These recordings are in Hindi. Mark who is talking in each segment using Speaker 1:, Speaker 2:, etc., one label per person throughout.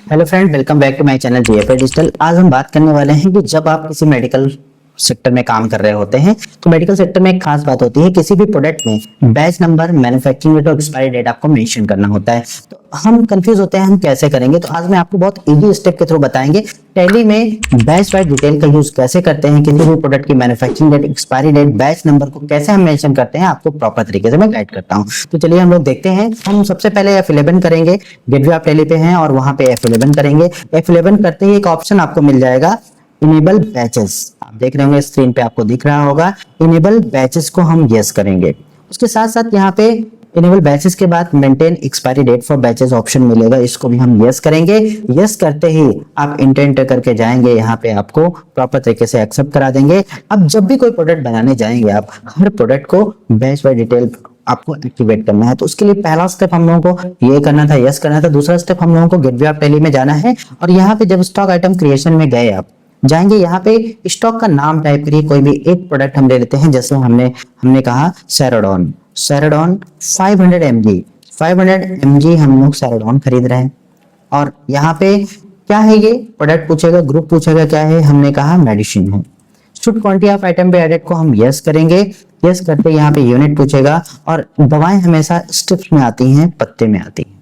Speaker 1: Hello friend, welcome back to my channel DFA digital. आज हम बात करने वाले हैं कि जब आप किसी मेडिकल सेक्टर में काम कर रहे होते हैं तो मेडिकल सेक्टर में एक खास बात होती है, किसी भी प्रोडक्ट में बैच नंबर, मैन्युफैक्चरिंग डेट और एक्सपायरी डेट आपको मेंशन करना होता है। तो हम कंफ्यूज होते हैं हम कैसे करेंगे। तो आज मैं आपको बहुत इजी स्टेप के थ्रू बताएंगे टैली में बैच वाइज डिटेल का यूज कैसे करते हैं, किसी भी प्रोडक्ट की manufacturing date, expiry date, batch number को कैसे हम मेंशन करते हैं, आपको प्रॉपर तरीके से मैं गाइड करता हूं। तो चलिए हम लोग देखते हैं। हम सबसे पहले F11 करेंगे। गेटवे आप टैली पे हैं और वहां पे F11 करेंगे। F11 करते ही एक ऑप्शन आपको मिल जाएगा इनेबल बैचेस। आप देख रहे होंगे स्क्रीन पे आपको दिख रहा होगा। इनेबल बैचेस को हम यस करेंगे। उसके साथ साथ यहाँ पे इनेबल बैचेस के बाद maintain expiry date for batches option मिलेगा, इसको भी हम यस करेंगे। यस करते ही आप इंटर करके जाएंगे, यहाँ पे आपको प्रॉपर तरीके से एक्सेप्ट करा देंगे। अब जब भी कोई प्रोडक्ट बनाने जाएंगे आप, हर प्रोडक्ट को बैच बाय डिटेल आपको एक्टिवेट करना है। तो उसके लिए पहला स्टेप हम लोगों को ये करना था, यस करना था। दूसरा स्टेप हम लोगों को गेटवे ऑफ टैली में जाना है और यहाँ पे जब स्टॉक आइटम क्रिएशन में गए आप जाएंगे, यहाँ पे स्टॉक का नाम टाइप करिए। कोई भी एक प्रोडक्ट हम ले लेते हैं, जैसे हमने कहा सेराडॉन 500 mg 500 mg हम लोग सेराडॉन खरीद रहे हैं। और यहाँ पे क्या है, ये प्रोडक्ट पूछेगा, ग्रुप पूछेगा क्या है, हमने कहा मेडिसिन है। शुड क्वांटिटी ऑफ आइटम पे एडेड को हम यस करेंगे। यस करते यहाँ पे यूनिट पूछेगा और दवाएं हमेशा स्टेप्स में आती हैं, पत्ते में आती हैं।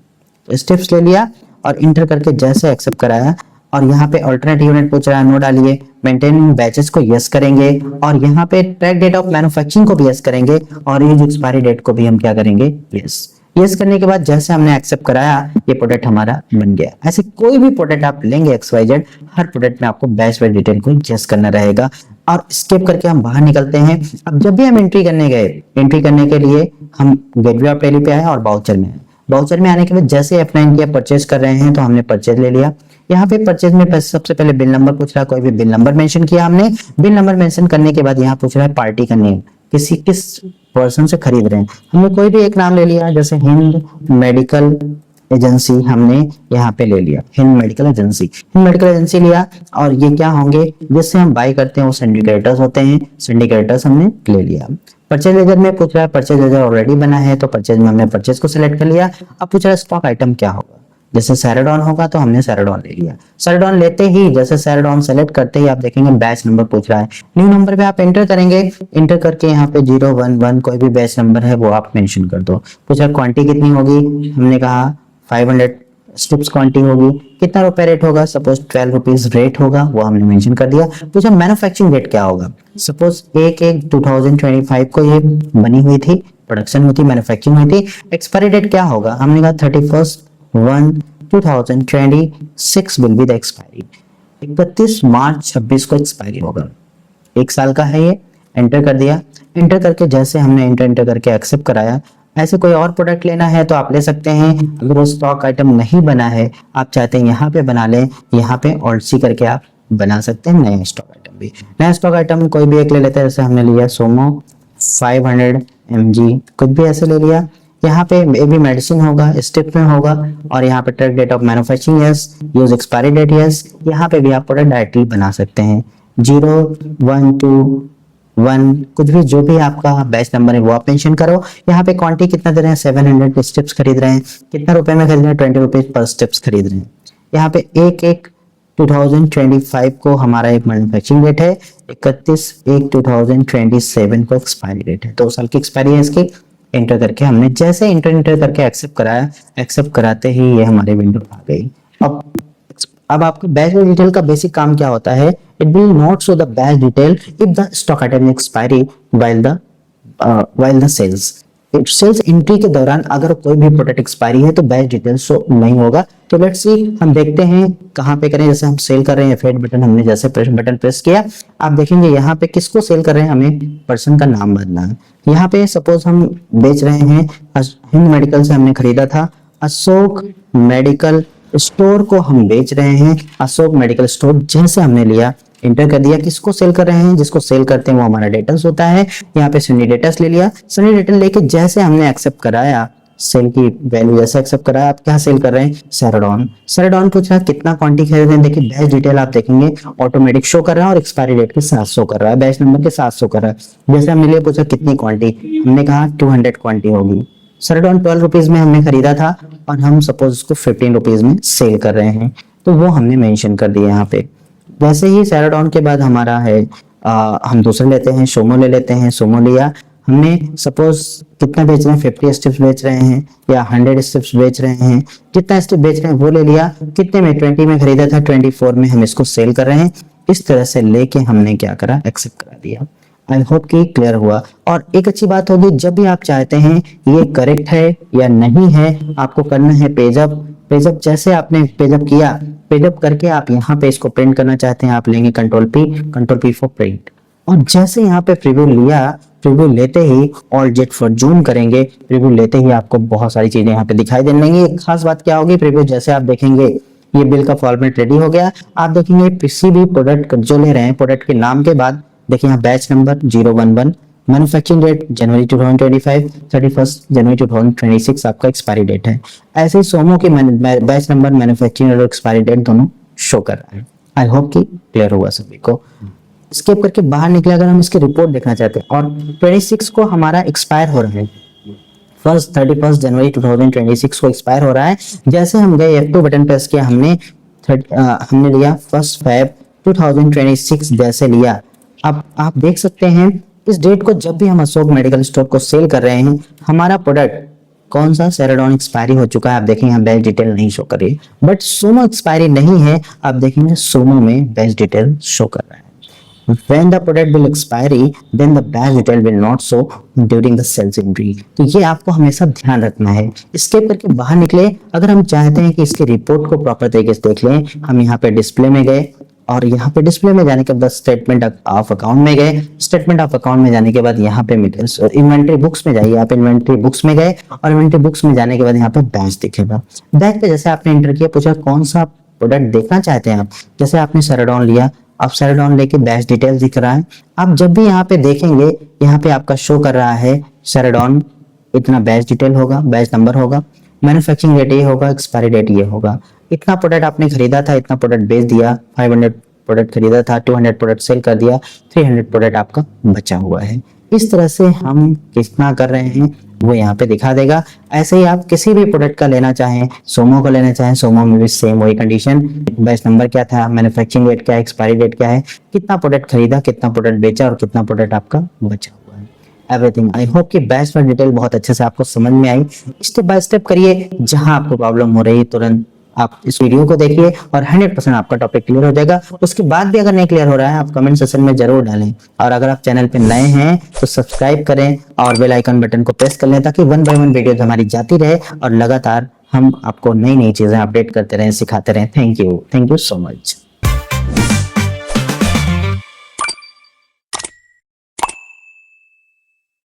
Speaker 1: तो स्टेप्स ले लिया और इंटर करके जैसे एक्सेप्ट कराया और यहाँ पे अल्टरनेट यूनिट पूछ रहा है, नो डालिए। मेंटेन बैचेस को यस करेंगे और यहाँ पे ट्रैक डेट ऑफ मैन्युफैक्चरिंग को भी यस करेंगे और ये जो एक्सपायरी डेट को भी हम क्या करेंगे, यस। यस करने के बाद जैसे हमने एक्सेप्ट कराया, ये प्रोडक्ट हमारा बन गया। ऐसे कोई भी प्रोडक्ट आप लेंगे XYZ, हर प्रोडक्ट में आपको बैच वाइज डिटेल को यस करना रहेगा। और स्किप करके हम बाहर निकलते हैं। अब जब भी हम एंट्री करने गए, एंट्री करने के लिए हम गेटवे ऑफ टैली पे आए और बाउचर में आए। बाउचर में आने के बाद जैसे F9 किया, परचेज कर रहे हैं तो हमने परचेज ले लिया। यहाँ पे परचेज में सबसे पहले बिल नंबर पूछ रहा है, कोई भी बिल नंबर मेंशन किया हमने। बिल नंबर मेंशन करने के बाद यहाँ पूछ रहा है पार्टी का नेम, किस पर्सन से खरीद रहे हैं। हमने कोई भी एक नाम ले लिया, जैसे हिंद मेडिकल एजेंसी हमने यहाँ पे ले लिया, हिंद मेडिकल एजेंसी लिया। और ये क्या होंगे, जिससे हम बाय करते हैं वो सिंडिकेटर्स होते हैं, सिंडिकेटर्स हमने ले लिया। परचेज लेजर में पूछ रहा है, परचेज लेजर ऑलरेडी बना है तो परचेज में हमने परचेज को सिलेक्ट कर लिया। अब पूछ रहा है स्टॉक आइटम क्या होगा, जैसे सेराडॉन होगा तो हमने सेराडॉन ले लिया। सेराडॉन लेते ही, जैसे सेराडॉन सेलेक्ट करते ही आप देखेंगे बैच नंबर पूछ रहा है। न्यू नंबर पे आप एंटर करेंगे। एंटर करके यहाँ पे 011 कोई भी बैच नंबर है वो आप मेंशन कर दो। पूछा क्वांटिटी कितनी होगी, हमने कहा 500 स्ट्रिप्स क्वांटिटी होगी। कितना रुपए रेट होगा, सपोज 12 रुपीज रेट होगा, वो हमने मेंशन कर दिया। पूछा मैन्युफैक्चरिंग डेट क्या होगा, सपोज 1/1/2025 को ये बनी हुई थी, प्रोडक्शन हुई थी, मैन्युफैक्चरिंग हुई थी। एक्सपायरी डेट क्या होगा, हमने कहा 31/1/2026 विल बी द एक्सपायरी। 31 मार्च 26 को एक्सपायरी होगा, 1 साल का है ये। एंटर कर दिया। एंटर करके जैसे हमने एंटर करके एक्सेप्ट कराया, ऐसे कोई और प्रोडक्ट लेना है तो आप ले सकते हैं। अगर वो स्टॉक आइटम नहीं बना है, आप चाहते हैं यहाँ पे बना लें, यहाँ पे ऑल्ट सी करके आप बना सकते हैं नया स्टॉक आइटम भी। नया स्टॉक आइटम कोई भी एक ले लेते हैं, जैसे हमने लिया सोमो 500 mg, कुछ भी ऐसे ले लिया। यहाँ पे भी मेडिसिन होगा, स्टेप में होगा और यहाँ पे track date of manufacturing yes, use expiry date yes. यहाँ पे भी आप प्रोडक्ट डायरेक्टली बना सकते हैं, 012 कुछ भी, जो भी आपका बैच नंबर है वो आप मेंशन करो। यहाँ पे क्वांटिटी कितना दे रहे हैं, 700 स्टेप्स खरीद रहे हैं। कितना रुपए में खरीद रहे हैं, 20 रुपीज पर स्टेप्स खरीद रहे हैं। यहाँ पे 1/1/2025 को हमारा एक मैन्युफैक्चरिंग डेट है, 31/1/2027 को एक्सपायरी डेट है, 2 साल की एक्सपायरी है इसकी। एंटर करके हमने जैसे इंटर करके एक्सेप्ट कराया, एक्सेप्ट कराते ही ये हमारी विंडो आ गई। अब आपका बैच डिटेल का बेसिक काम क्या होता है, it will not show the batch detail if the stock item expiry while the sales. Sales entry के दौरान अगर कोई भी प्रोडक्ट एक्सपायरी है तो बैच डिटेल शो नहीं होगा। तो लेट्स सी, हम देखते हैं कहाँ पे करें। जैसे हम सेल कर रहे हैं, F8 बटन हमने जैसे बटन प्रेस किया, आप देखेंगे यहाँ पे किसको सेल कर रहे हैं, हमें पर्सन का नाम भरना है। यहाँ पे सपोज हम बेच रहे हैं, हिंद मेडिकल से हमने खरीदा था, अशोक मेडिकल स्टोर को हम बेच रहे हैं, अशोक मेडिकल स्टोर। जैसे हमने लिया, इंटर कर दिया, किसको सेल कर रहे हैं, जिसको सेल करते हैं वो हमारा डेटल्स होता है। यहाँ पे सनी डेटल्स ले लिया। सनी डेटल लेके जैसे हमने एक्सेप्ट कराया, सेल की वैल्यू जैसे एक्सेप्ट कराया, आप क्या सेल कर रहे हैं, सेराडॉन पूछ रहा है कितना क्वांटिटी खरीद रहे हैं। देखिए बैच डिटेल आप देखेंगे ऑटोमेटिक शो कर रहा है और एक्सपायरी डेट के साथ शो कर रहा है, बैच नंबर के साथ शो कर रहा है। जैसे हमने लिए पूछा कितनी क्वांटिटी, हमने कहा 200 क्वांटिटी होगी। सेराडॉन 12 रुपीज में हमने खरीदा था और हम सपोज उसको 15 रुपीज में सेल कर रहे हैं। तो वो हमने मेंशन कर दिया यहाँ पे। वैसे ही सेराडॉन के बाद हमारा है हम दूसरा लेते हैं, सोमो ले लेते हैं। सोमो लिया हमने, सपोज कितना बेच रहे हैं, 50 स्टेप्स बेच रहे हैं या 100 स्टेप्स बेच रहे हैं, कितना स्टेप बेच रहे हैं वो ले लिया। कितने में, 20 में खरीदा था, 24 में हम इसको सेल कर रहे हैं। इस तरह से लेके हमने क्या करा, एक्सेप्ट करा दिया। आई होप कि क्लियर हुआ। और एक अच्छी बात होगी, जब भी आप चाहते हैं ये करेक्ट है या नहीं है, आपको करना है पेजअप। पेजअप जैसे आपने पेजअप किया, पेजअप करके आप यहाँ पे इसको प्रिंट करना चाहते हैं, आप लेंगे कंट्रोल पी फॉर प्रिंट। और जैसे यहाँ पे प्रीव्यू लिया, प्रीव्यू लेते ही ऑल जेट फॉर जूम करेंगे, प्रीव्यू लेते ही आपको बहुत सारी चीजें यहाँ पे दिखाई देने लगेंगी। एक खास बात क्या होगी, प्रीव्यू जैसे आप देखेंगे ये बिल का फॉर्मेट रेडी हो गया। आप देखेंगे किसी भी प्रोडक्ट जो ले रहे हैं, प्रोडक्ट के नाम के बाद देखिए यहाँ बैच नंबर 011, मैन्युफैक्चरिंग डेट जनवरी 2025, 31 जनवरी 2026 आपका एक्सपायरी डेट है। ऐसे ही सोमो की बैच नंबर, मैन्युफैक्चरिंग और एक्सपायरी डेट दोनों शो कर रहा है। आई होप कि क्लियर हुआ सभी को। स्किप करके बाहर निकले, अगर हम इसकी रिपोर्ट देखना चाहते हैं और 26 को हमारा एक्सपायर हो रहा है, 31 जनवरी 2026 को एक्सपायर हो रहा है। जैसे हम गए F2 बटन प्रेस किया, हमने लिया 1 Feb 2026 जैसे लिया। अब आप देख सकते हैं इस डेट को, जब भी हम अशोक मेडिकल स्टोर को सेल कर रहे हैं, हमारा प्रोडक्ट कौन सा सेराडॉन एक्सपायरी हो चुका है। आप देखेंगे यहाँ बैच डिटेल नहीं शो कर रही है, बट सोमो एक्सपायरी नहीं है। आप देखेंगे सोमो में बैच डिटेल शो कर रहा है। When the product will expiry, then the batch detail will not show during the sales entry। तो ये आपको हमेशा ध्यान रखना है। स्किप करके बाहर निकले, अगर हम चाहते हैं कि इसके रिपोर्ट को प्रॉपर तरीके से देख लें, हम यहाँ पे डिस्प्ले में गए और यहाँ पे डिस्प्ले में जाने के बाद स्टेटमेंट ऑफ अकाउंट में गए। स्टेटमेंट ऑफ अकाउंट में जाने के बाद यहाँ पे इन्वेंट्री बुक्स में जाइए। आप इन्वेंट्री बुक्स में गए और इन्वेंट्री बुक्स में जाने के बाद यहाँ पे बैच दिखेगा। बैच पे जैसे आपने एंटर किया, पूछा कौन सा प्रोडक्ट देखना चाहते हैं आप। जैसे आपने सेराडॉन लिया, आप सेराडॉन लेके बैच डिटेल दिख रहा है। आप जब भी यहाँ पे देखेंगे, यहाँ पे आपका शो कर रहा है सेराडॉन, इतना बैच डिटेल होगा, बैच नंबर होगा, मैन्युफैक्चरिंग डेट ये होगा, एक्सपायरी डेट ये होगा। इतना प्रोडक्ट आपने खरीदा था, इतना प्रोडक्ट बेच दिया, 500 प्रोडक्ट खरीदा था, 200 प्रोडक्ट सेल कर दिया, 300 प्रोडक्ट आपका बचा हुआ है। इस तरह से हम कितना कर रहे हैं वो यहाँ पे दिखा देगा। ऐसे ही आप किसी भी प्रोडक्ट का लेना चाहें, सोमो को लेना चाहें, सोमो में भी सेम वही कंडीशन, बैच नंबर क्या था, मैन्युफैक्चरिंग डेट क्या है, एक्सपायरी डेट क्या है, कितना प्रोडक्ट खरीदा, कितना प्रोडक्ट बेचा और कितना प्रोडक्ट आपका बचा हुआ है, एवरीथिंग। आई होप कि बैच पर डिटेल बहुत अच्छे से आपको समझ में आई। स्टेप बाय स्टेप करिए, जहां आपको प्रॉब्लम हो रही है तुरंत आप इस वीडियो को देखिए और 100% आपका टॉपिक क्लियर हो जाएगा। उसके बाद भी अगर नहीं क्लियर हो रहा है, आप कमेंट सेक्शन में जरूर डालें। और अगर आप चैनल पे नए हैं तो सब्सक्राइब करें और बेल आइकन बटन को प्रेस कर लें, ताकि 1 बाय 1 वीडियोस हमारी जाती रहे और लगातार हम आपको नई नई चीजें अपडेट करते रहें, सिखाते रहें। Thank you so much.